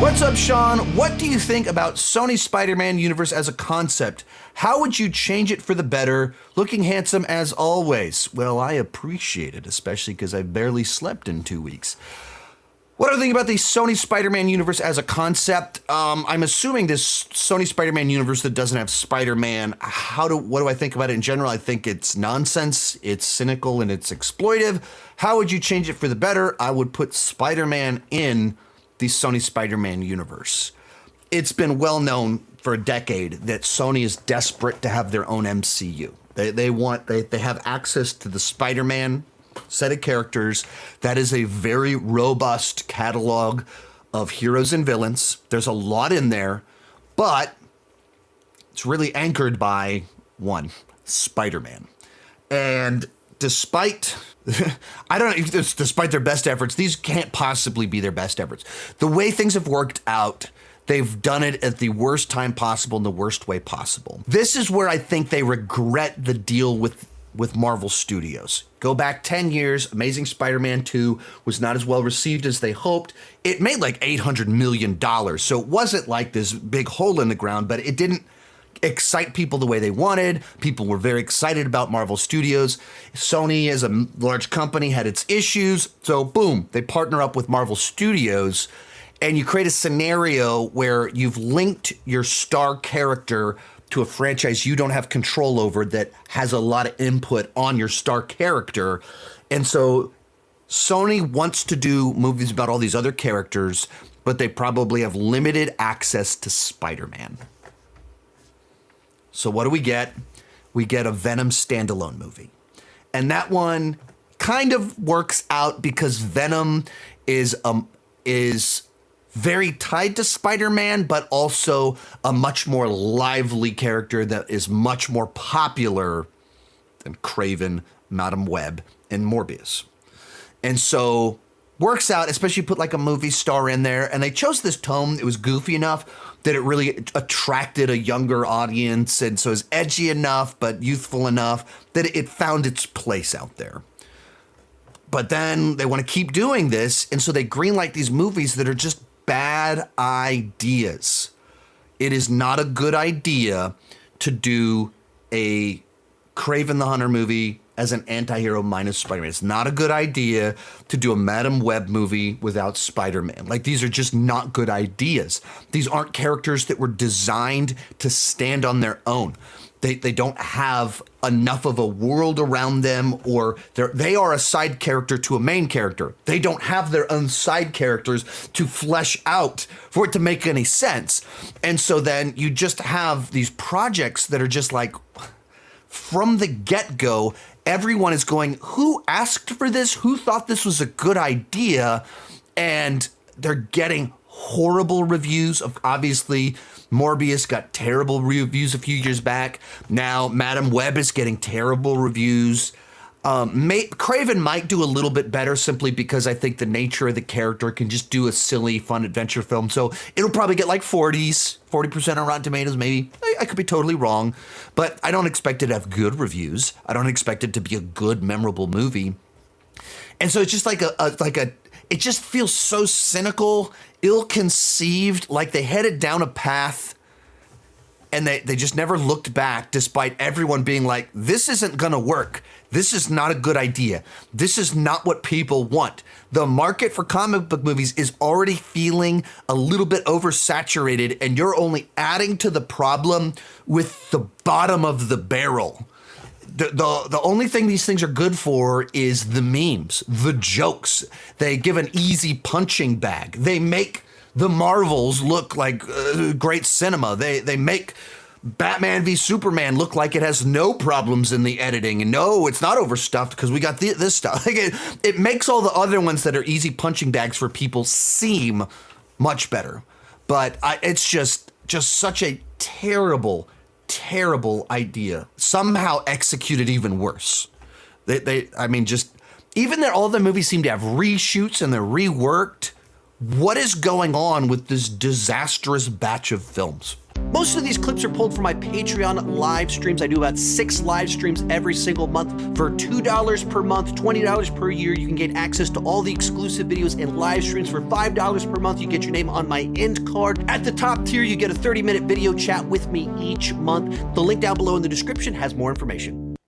What's up, Sean? What do you think about Sony's Spider-Man universe as a concept? How would you change it for the better? Looking handsome as always. Well, I appreciate it, especially because I barely slept in 2 weeks. What do I think about the Sony Spider-Man universe as a concept? I'm assuming this Sony Spider-Man universe that doesn't have Spider-Man, what do I think about it in general? I think it's nonsense, it's cynical, and it's exploitive. How would you change it for the better? I would put Spider-Man in the Sony Spider-Man universe. It's been well known for a decade that Sony is desperate to have their own MCU. They have access to the Spider-Man set of characters. That is a very robust catalog of heroes and villains. There's a lot in there, but it's really anchored by one, Spider-Man. And despite despite their best efforts, these can't possibly be their best efforts. The way things have worked out, they've done it at the worst time possible in the worst way possible. This is where I think they regret the deal with Marvel Studios. Go back 10 years, Amazing Spider-Man 2 was not as well received as they hoped. It made like $800 million, so it wasn't like this big hole in the ground, but it didn't excite people the way they wanted. People were very excited about Marvel Studios. Sony, as a large company, had its issues. So boom, they partner up with Marvel Studios, and you create a scenario where you've linked your star character to a franchise you don't have control over that has a lot of input on your star character. And so Sony wants to do movies about all these other characters, but they probably have limited access to Spider-Man. So what do we get? We get a Venom standalone movie. And that one kind of works out because Venom is very tied to Spider-Man, but also a much more lively character that is much more popular than Kraven, Madam Web, and Morbius. And so works out, especially put like a movie star in there. And they chose this tone. It was goofy enough that it really attracted a younger audience. And so it's edgy enough, but youthful enough that it found its place out there. But then they want to keep doing this. And so they greenlight these movies that are just bad ideas. It is not a good idea to do a Kraven the Hunter movie as an anti-hero minus Spider-Man. It's not a good idea to do a Madam Web movie without Spider-Man. Like, these are just not good ideas. These aren't characters that were designed to stand on their own. They don't have enough of a world around them, or they are a side character to a main character. They don't have their own side characters to flesh out for it to make any sense. And so then you just have these projects that are just like, from the get-go, everyone is going, who asked for this? Who thought this was a good idea? And they're getting horrible reviews. Obviously, Morbius got terrible reviews a few years back. Now, Madam Web is getting terrible reviews. Kraven might do a little bit better simply because I think the nature of the character can just do a silly, fun adventure film. So it'll probably get like 40% on Rotten Tomatoes, maybe. I could be totally wrong, but I don't expect it to have good reviews. I don't expect it to be a good, memorable movie. And so it's just it just feels so cynical, ill-conceived, like they headed down a path and they just never looked back, despite everyone being like, this isn't going to work. This is not a good idea. This is not what people want. The market for comic book movies is already feeling a little bit oversaturated, and you're only adding to the problem with the bottom of the barrel. The only thing these things are good for is the memes, the jokes. They give an easy punching bag. They make the Marvels look like great cinema. They make Batman v Superman look like it has no problems in the editing. And no, it's not overstuffed because we got this stuff. Like it makes all the other ones that are easy punching bags for people seem much better. But it's just such a terrible idea. Somehow executed even worse. Even though all the movies seem to have reshoots and they're reworked, what is going on with this disastrous batch of films? Most of these clips are pulled from my Patreon live streams. I do about 6 live streams every single month. For $2 per month, $20 per year, you can get access to all the exclusive videos and live streams. For $5 per month, you get your name on my end card. At the top tier, you get a 30-minute video chat with me each month. The link down below in the description has more information.